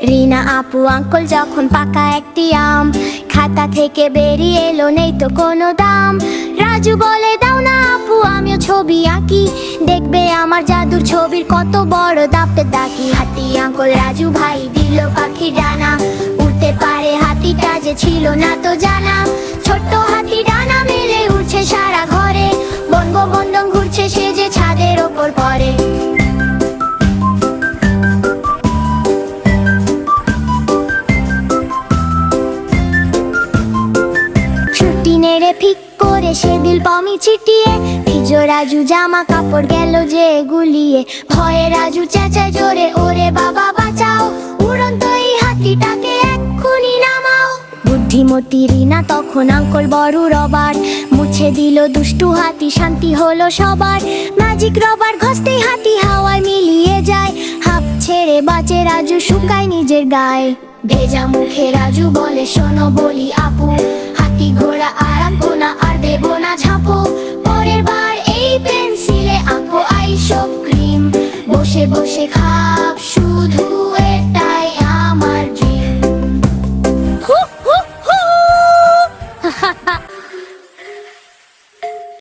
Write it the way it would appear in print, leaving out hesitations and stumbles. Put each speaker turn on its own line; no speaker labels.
রিনা আপু আঙ্কল যখন পাকা একটি আম খাতা থেকে বেরিয়ে এলো, নেই তো কোনো দাম। রাজু বলে, দাও না আপু আমিও ছবি আঁকি, দেখবে আমার জাদুর ছবির কত বড় দাপটে দাগি। হাতি আঙ্কল রাজু ভাই দিল পাখি ডানা, উড়তে পারে হাতিটা যে ছিল না তো জানা। ছোট্ট হাতি ডানা মেলে উড়ছে সারা ঘরে, বঙ্গবন্ধন ঘুরছে সে যে ছাদের ওপর পড়ে। নেড়ে ফিক করে সে দিল পমি ছিটিয়ে, ভিজো রাজু জামা কাপড় গেল যে গুলিয়ে। ভয়ে রাজু চেঁচায় জোরে, ওরে বাবা বাঁচাও, উড়ন্ত এই হাতিটাকে এক্ষুনি নামাও। বুদ্ধিমতী রিনা তখন আঙ্কল বড় রবার মুছে দিল দুষ্টু হাতি, শান্তি হলো সবার। ম্যাজিক রবার ঘষতেই হাতি হাওয়ায় মিলিয়ে যায়, হাঁপ ছেড়ে বাঁচে রাজু শুকায় নিজের গায়ে। ভেজা মুখে রাজু বলে, শোনো বলি আপু, হাতি ঘোড়া আর আঁকবো না, আর দেবো না ঝাঁপো। পরের বার এই পেন্সিলে আঁকবো আইসক্রিম, বসে বসে